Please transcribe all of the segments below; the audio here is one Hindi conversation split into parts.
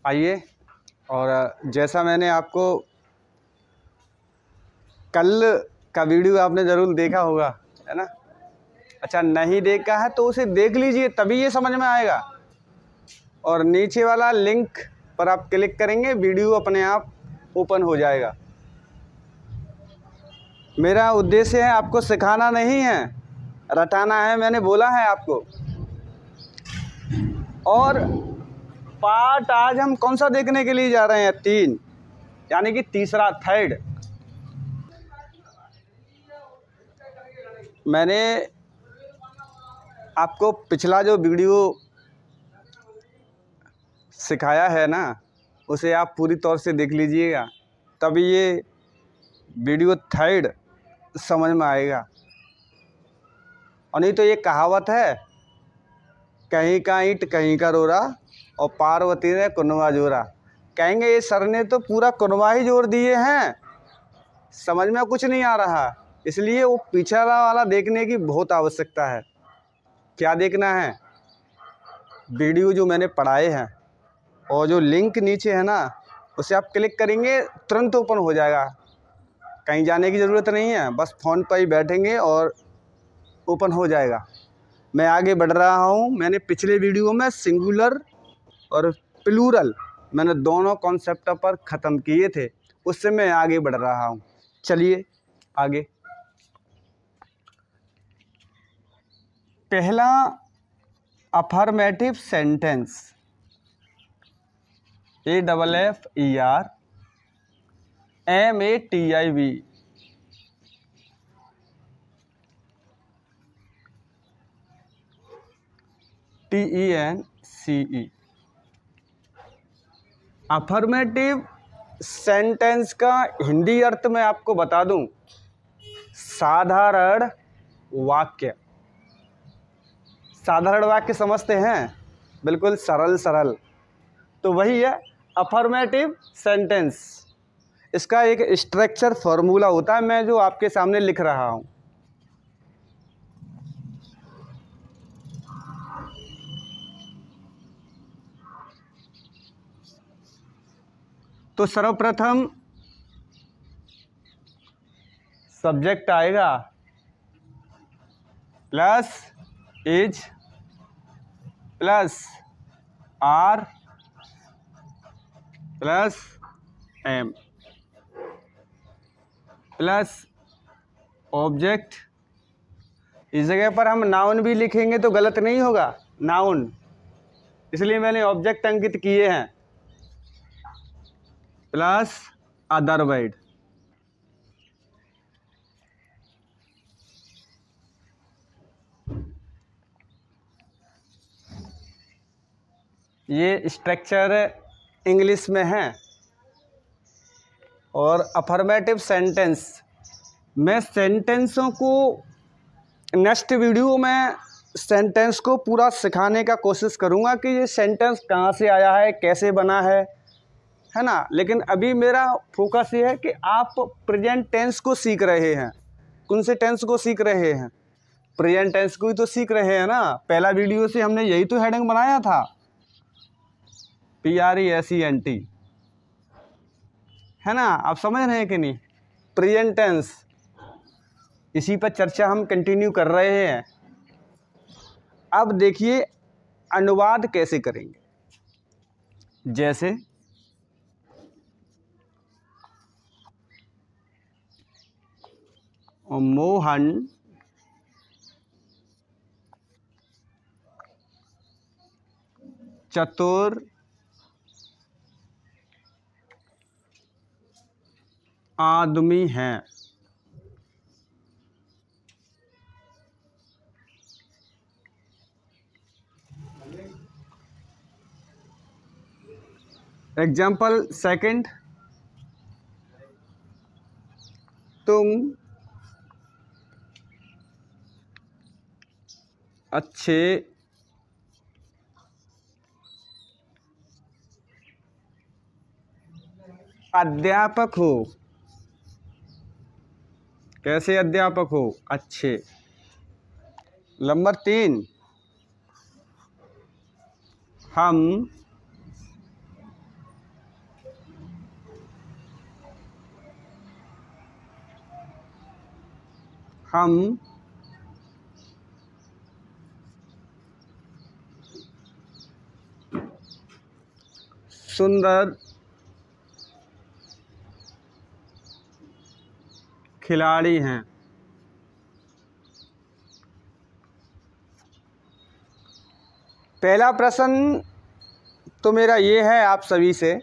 आइए। और जैसा मैंने आपको कल का वीडियो आपने ज़रूर देखा होगा, है ना। अच्छा, नहीं देखा है तो उसे देख लीजिए, तभी ये समझ में आएगा। और नीचे वाला लिंक पर आप क्लिक करेंगे, वीडियो अपने आप ओपन हो जाएगा। मेरा उद्देश्य है आपको सिखाना नहीं है, रटाना है, मैंने बोला है आपको। और पार्ट आज हम कौन सा देखने के लिए जा रहे हैं? 3, यानी कि तीसरा, थर्ड। मैंने आपको पिछला जो वीडियो सिखाया है ना, उसे आप पूरी तौर से देख लीजिएगा, तभी ये वीडियो थर्ड समझ में आएगा। और नहीं तो ये कहावत है, कहीं का ईंट कहीं का रोरा और पार्वती ने कुनवा जोड़ा। कहेंगे ये सर ने तो पूरा कुनवा ही जोड़ दिए हैं, समझ में कुछ नहीं आ रहा। इसलिए वो पिछला वाला देखने की बहुत आवश्यकता है। क्या देखना है? वीडियो जो मैंने पढ़ाए हैं, और जो लिंक नीचे है ना, उसे आप क्लिक करेंगे तुरंत ओपन हो जाएगा। कहीं जाने की ज़रूरत नहीं है, बस फ़ोन पर ही बैठेंगे और ओपन हो जाएगा। मैं आगे बढ़ रहा हूँ। मैंने पिछले वीडियो में सिंगुलर और प्लूरल, मैंने दोनों कॉन्सेप्ट पर ख़त्म किए थे, उससे मैं आगे बढ़ रहा हूँ। चलिए आगे। पहला affirmative sentence, AFFERMATIV। TENCE। Affirmative sentence का हिंदी अर्थ मैं आपको बता दूं, साधारण वाक्य। साधारण वाक्य समझते हैं, बिल्कुल सरल सरल, तो वही है अफर्मेटिव सेंटेंस। इसका एक स्ट्रक्चर फॉर्मूला होता है, मैं जो आपके सामने लिख रहा हूं। तो सर्वप्रथम सब्जेक्ट आएगा plus is plus are plus am plus object. इस जगह पर हम नाउन भी लिखेंगे तो गलत नहीं होगा, नाउन, इसलिए मैंने ऑब्जेक्ट अंकित किए हैं, प्लस अदर वर्ड। ये स्ट्रक्चर इंग्लिश में है। और अफर्मेटिव सेंटेंस, मैं सेंटेंसों को नेक्स्ट वीडियो में सेंटेंस को पूरा सिखाने का कोशिश करूँगा कि ये सेंटेंस कहाँ से आया है, कैसे बना है ना। लेकिन अभी मेरा फोकस ये है कि आप प्रेजेंट टेंस को सीख रहे हैं। कौन से टेंस को सीख रहे हैं? प्रेजेंट टेंस को ही तो सीख रहे हैं ना। पहला वीडियो से हमने यही तो हेडिंग बनाया था, PRESENT, है ना। आप समझ रहे हैं कि नहीं? प्रेजेंट टेंस, इसी पर चर्चा हम कंटिन्यू कर रहे हैं। अब देखिए अनुवाद कैसे करेंगे। जैसे मोहन चतुर आदमी हैं। एग्जाम्पल सेकंड, तुम अच्छे अध्यापक हो। कैसे अध्यापक हो? अच्छे। नंबर 3, हम हम सुंदर खिलाड़ी हैं। पहला प्रश्न तो मेरा ये है आप सभी से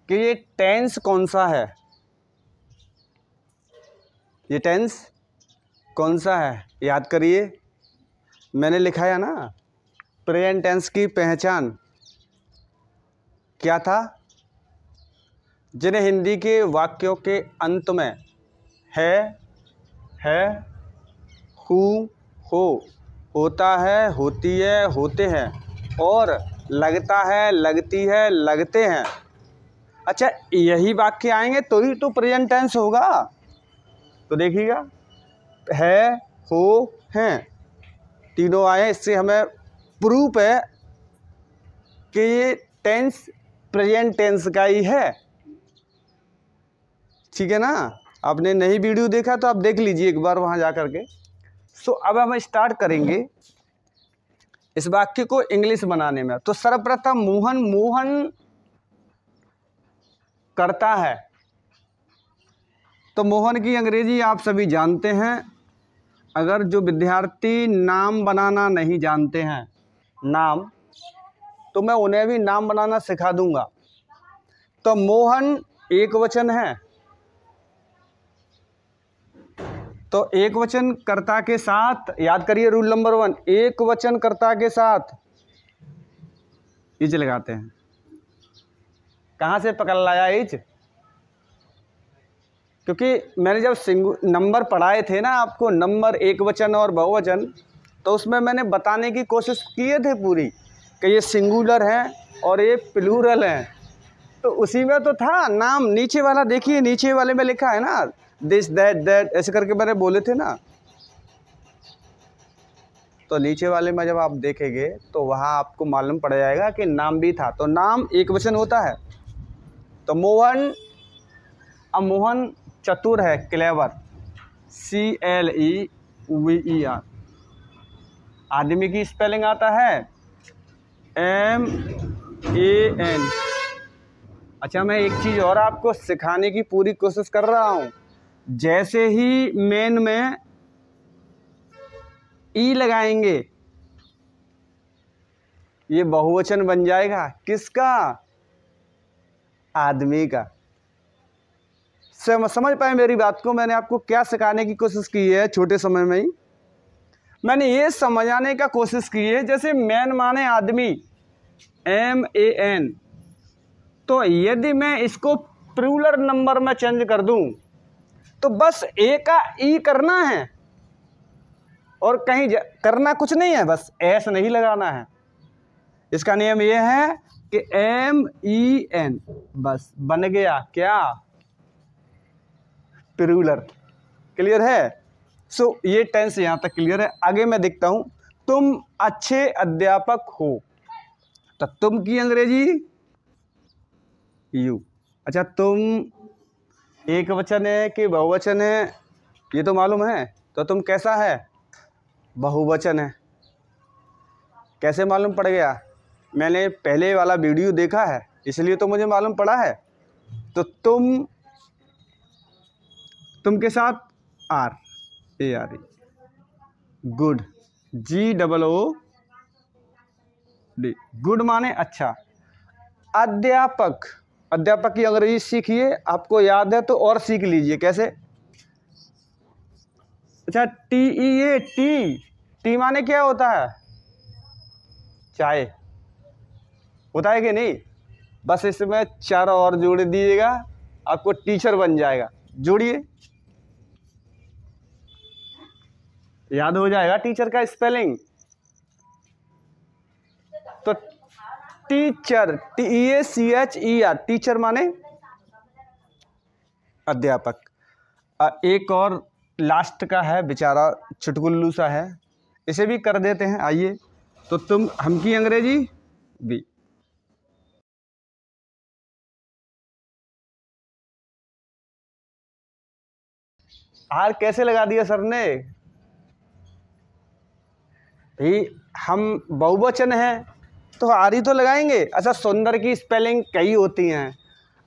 कि ये टेंस कौन सा है, ये टेंस कौन सा है, याद करिए। मैंने लिखा है ना, प्रेजेंट टेंस की पहचान क्या था? जिन्हें हिंदी के वाक्यों के अंत में है, हु, हो, होता है, होती है, होते हैं और लगता है, लगती है, लगते हैं। अच्छा, यही वाक्य आएंगे तो ही तो प्रेजेंट टेंस होगा। तो देखिएगा, है, हो, हैं, तीनों आए, इससे हमें प्रूफ है कि ये टेंस प्रेजेंट टेंस का ही है। ठीक है ना? आपने नहीं वीडियो देखा तो आप देख लीजिए एक बार वहाँ जा कर के। सो अब हम स्टार्ट करेंगे इस वाक्य को इंग्लिश बनाने में। तो सर्वप्रथम मोहन करता है, तो मोहन की अंग्रेजी आप सभी जानते हैं। अगर जो विद्यार्थी नाम बनाना नहीं जानते हैं, नाम, तो मैं उन्हें भी नाम बनाना सिखा दूंगा। तो मोहन एक वचन है, तो एक वचन कर्ता के साथ, याद करिए रूल नंबर 1, एक वचन कर्ता के साथ इज लगाते हैं। कहाँ से पकड़ लाया इज? क्योंकि मैंने जब नंबर पढ़ाए थे ना आपको, नंबर एक वचन और बहुवचन, तो उसमें मैंने बताने की कोशिश किए थे पूरी कि ये सिंगुलर हैं और ये प्लूरल हैं। तो उसी में तो था नाम। नीचे वाला देखिए, नीचे वाले में लिखा है ना, दिस, दैट, ऐसे करके मैंने बोले थे ना। तो नीचे वाले में जब आप देखेंगे तो वहाँ आपको मालूम पड़ जाएगा कि नाम भी था। तो नाम एक वचन होता है। तो मोहन, अब मोहन चतुर है, क्लेवर, CLEVER। आदमी की स्पेलिंग आता है MAN। अच्छा, मैं एक चीज़ और आपको सिखाने की पूरी कोशिश कर रहा हूँ। जैसे ही मैन में ई लगाएंगे, ये बहुवचन बन जाएगा। किसका? आदमी का। समझ पाए मेरी बात को? मैंने आपको क्या सिखाने की कोशिश की है छोटे समय में ही? मैंने ये समझाने का कोशिश की है, जैसे मैन माने आदमी, MAN, तो यदि मैं इसको प्लूरल नंबर में चेंज कर दूं तो बस ए का ई करना है और कहीं करना कुछ नहीं है, बस एस नहीं लगाना है। इसका नियम ये है कि MEN, बस बन गया क्या? प्लूरल। क्लियर है? सो ये टेंस यहाँ तक क्लियर है। आगे मैं देखता हूँ, तुम अच्छे अध्यापक हो, तो तुम की अंग्रेजी यू। अच्छा, तुम एक वचन है कि बहुवचन है ये तो मालूम है, तो तुम कैसा है? बहुवचन है। कैसे मालूम पड़ गया? मैंने पहले वाला वीडियो देखा है, इसलिए तो मुझे मालूम पड़ा है। तो तुम के साथ RARE, गुड, GOOD, गुड माने अच्छा। अध्यापक, अध्यापक की अंग्रेजी सीखिए, आपको याद है तो और सीख लीजिए। कैसे? अच्छा, टी माने क्या होता है? चाय होता है कि नहीं? बस इसमें चार और जोड़ दीजिएगा, आपको टीचर बन जाएगा। जोड़िए, याद हो जाएगा टीचर का स्पेलिंग। तो टीचर, TEACHER, टीचर माने अध्यापक। एक और लास्ट का है, बेचारा चुटकुल्लू सा है, इसे भी कर देते हैं। आइए, तो तुम, हम की अंग्रेजी भी। आर कैसे लगा दिया सर ने? भाई हम बहुवचन है तो आर ही तो लगाएंगे। अच्छा, सुंदर की स्पेलिंग कई होती हैं,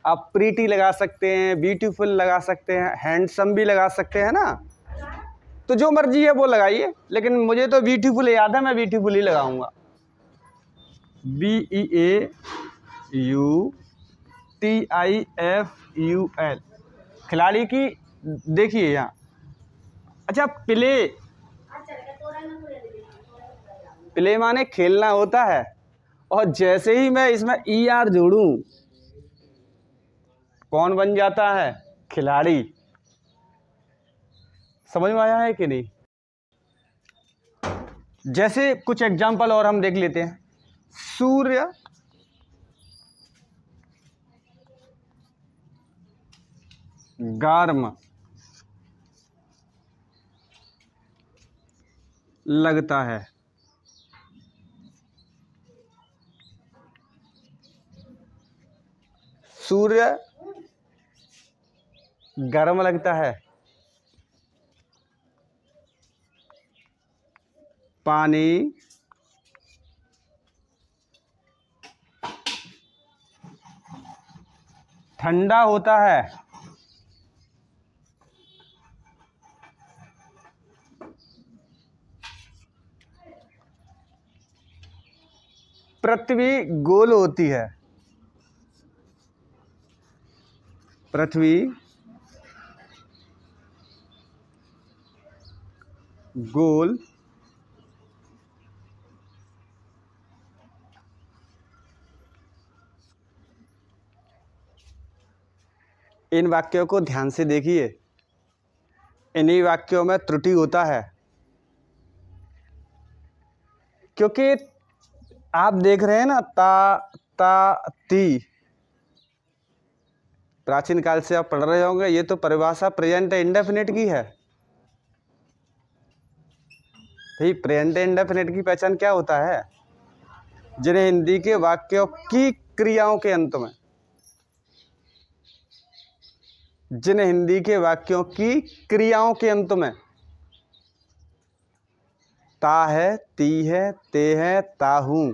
आप प्रीटी लगा सकते हैं, ब्यूटीफुल लगा सकते हैं, हैंडसम भी लगा सकते हैं ना, तो जो मर्जी है वो लगाइए, लेकिन मुझे तो ब्यूटीफुल याद है, मैं ब्यूटीफुल ही लगाऊंगा। BEAUTIFUL, खिलाड़ी की देखिए यहाँ। अच्छा, प्ले माने खेलना होता है, और जैसे ही मैं इसमें ER जोड़ूं कौन बन जाता है? खिलाड़ी। समझ में आया है कि नहीं? जैसे कुछ एग्जाम्पल और हम देख लेते हैं। सूर्य गर्म लगता है। सूर्य गर्म लगता है। पानी ठंडा होता है। पृथ्वी गोल होती है। पृथ्वी गोल इन वाक्यों को ध्यान से देखिए, इन्हीं वाक्यों में त्रुटि होता है, क्योंकि आप देख रहे हैं ना, ता, ता, ती, प्राचीन काल से आप पढ़ रहे होंगे, ये तो परिभाषा प्रेजेंट इंडेफिनिट की है। भाई प्रेजेंट इंडेफिनिट की पहचान क्या होता है? जिन्हें हिंदी के वाक्यों की क्रियाओं के अंत में, जिन्हें हिंदी के वाक्यों की क्रियाओं के अंत में ता है, ती है, ते है, ताहू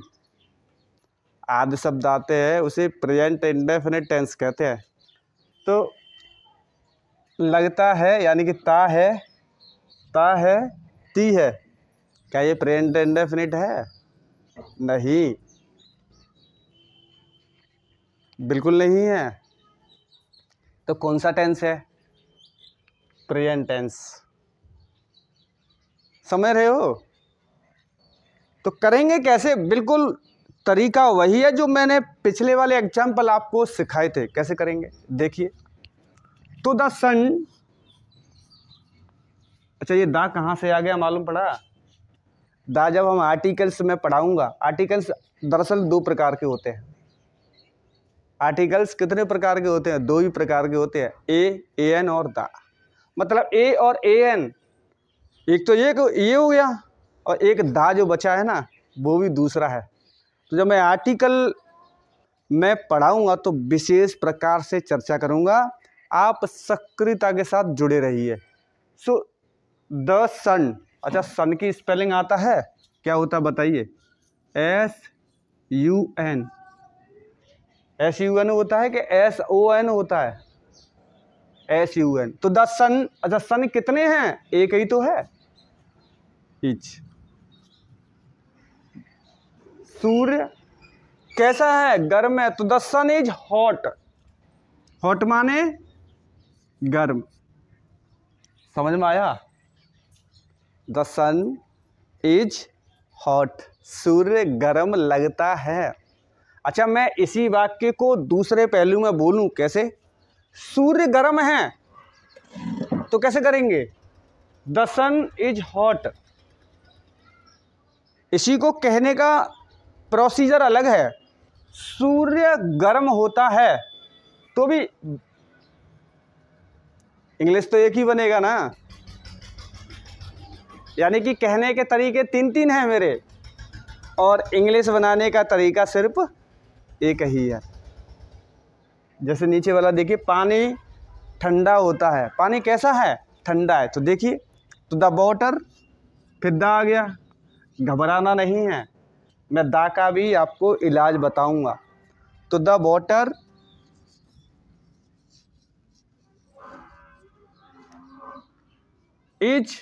आदि शब्द आते हैं, उसे प्रेजेंट इंडेफिनिट टेंस कहते हैं। तो लगता है यानी कि ता है, ती है, क्या ये प्रेजेंट इंडेफिनिट है? नहीं, बिल्कुल नहीं है। तो कौन सा टेंस है? Present tense. समझ रहे हो? तो करेंगे कैसे? बिल्कुल तरीका वही है जो मैंने पिछले वाले एग्जाम्पल आपको सिखाए थे। कैसे करेंगे देखिए। तो द सन, अच्छा ये दा कहाँ से आ गया मालूम पड़ा? दा जब हम आर्टिकल्स में पढ़ाऊंगा, आर्टिकल्स दरअसल दो प्रकार के होते हैं। आर्टिकल्स कितने प्रकार के होते हैं? दो ही प्रकार के होते हैं, ए एन और दा। मतलब ए और ए एन, एक तो ये हो गया, और एक दा जो बचा है ना, वो भी दूसरा है। तो जब मैं आर्टिकल में पढ़ाऊंगा तो विशेष प्रकार से चर्चा करूंगा, आप सक्रियता के साथ जुड़े रहिए। सो द सन, अच्छा सन की स्पेलिंग आता है, क्या होता है बताइए? SUN। SUN होता है कि SON होता है? SUN। तो द सन, अच्छा सन कितने हैं? एक ही तो है, ईच। सूर्य कैसा है? गर्म है। तो the sun is hot. Hot माने गर्म। समझ में आया? द सन इज हॉट, सूर्य गर्म लगता है। अच्छा, मैं इसी वाक्य को दूसरे पहलू में बोलूं, कैसे? सूर्य गर्म है तो कैसे करेंगे? The sun is hot. इसी को कहने का प्रोसीजर अलग है। सूर्य गर्म होता है तो भी इंग्लिश तो एक ही बनेगा ना, यानी कि कहने के तरीके तीन तीन हैं मेरे, और इंग्लिश बनाने का तरीका सिर्फ एक ही है। जैसे नीचे वाला देखिए, पानी ठंडा होता है। पानी कैसा है? ठंडा है। तो देखिए, तो द वाटर, फिर द आ गया, घबराना नहीं है, मैं द का भी आपको इलाज बताऊंगा। तो द वाटर इज,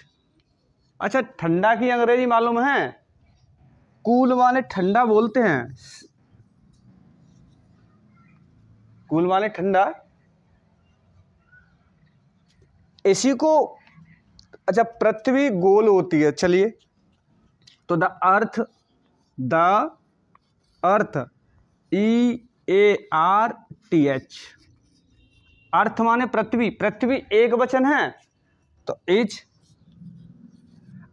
अच्छा ठंडा की अंग्रेजी मालूम है? कूल माने ठंडा बोलते हैं, कूल माने ठंडा, इसी को, अच्छा पृथ्वी गोल होती है, चलिए, तो द अर्थ EARTH, अर्थ माने पृथ्वी, पृथ्वी एक वचन है तो इज।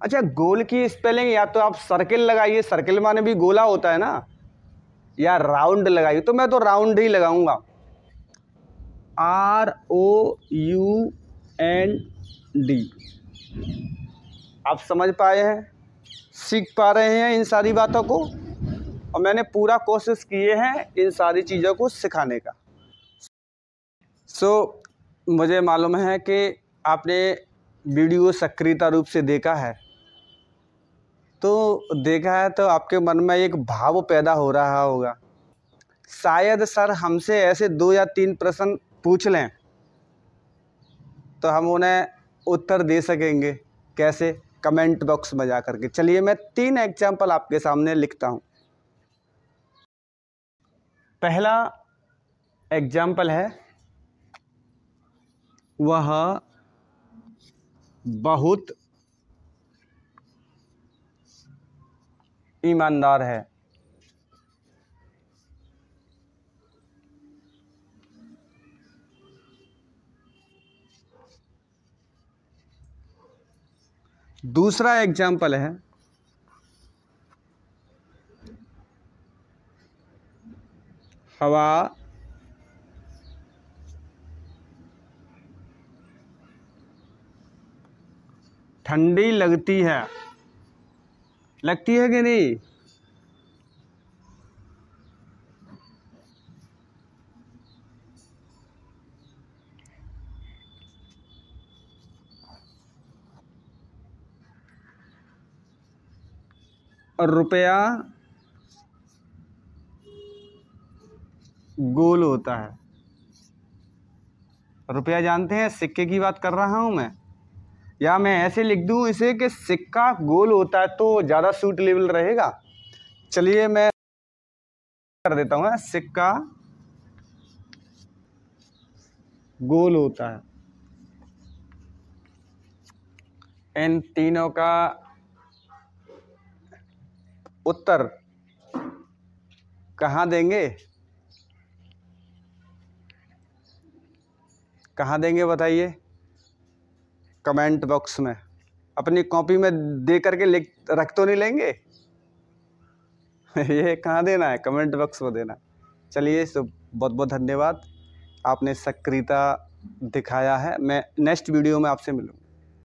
अच्छा गोल की स्पेलिंग या तो आप सर्किल लगाइए, सर्किल माने भी गोला होता है ना, या राउंड लगाइए, तो मैं तो राउंड ही लगाऊंगा, ROUND। आप समझ पाए हैं, सीख पा रहे हैं इन सारी बातों को, और मैंने पूरा कोशिश किए हैं इन सारी चीज़ों को सिखाने का। मुझे मालूम है कि आपने वीडियो सक्रियता रूप से देखा है, तो देखा है तो आपके मन में एक भाव पैदा हो रहा होगा, शायद सर हमसे ऐसे 2 या 3 प्रश्न पूछ लें तो हम उन्हें उत्तर दे सकेंगे, कैसे? कमेंट बॉक्स में जा करके। चलिए मैं 3 एग्जाम्पल आपके सामने लिखता हूँ। पहला एग्जाम्पल है, वह बहुत ईमानदार है। दूसरा एग्जाम्पल है, हवा ठंडी लगती है, लगती है कि नहीं? और रुपया गोल होता है। रुपया जानते हैं, सिक्के की बात कर रहा हूं मैं, या मैं ऐसे लिख दूं इसे कि सिक्का गोल होता है तो ज़्यादा सूट लेवल रहेगा। चलिए मैं कर देता हूँ, सिक्का गोल होता है। इन तीनों का उत्तर कहाँ देंगे? कहाँ देंगे बताइए? कमेंट बॉक्स में। अपनी कॉपी में दे करके लिख रख तो नहीं लेंगे? ये कहाँ देना है? कमेंट बॉक्स में देना। चलिए, तो बहुत बहुत धन्यवाद, आपने सक्रियता दिखाया है। मैं नेक्स्ट वीडियो में आपसे मिलूँगा।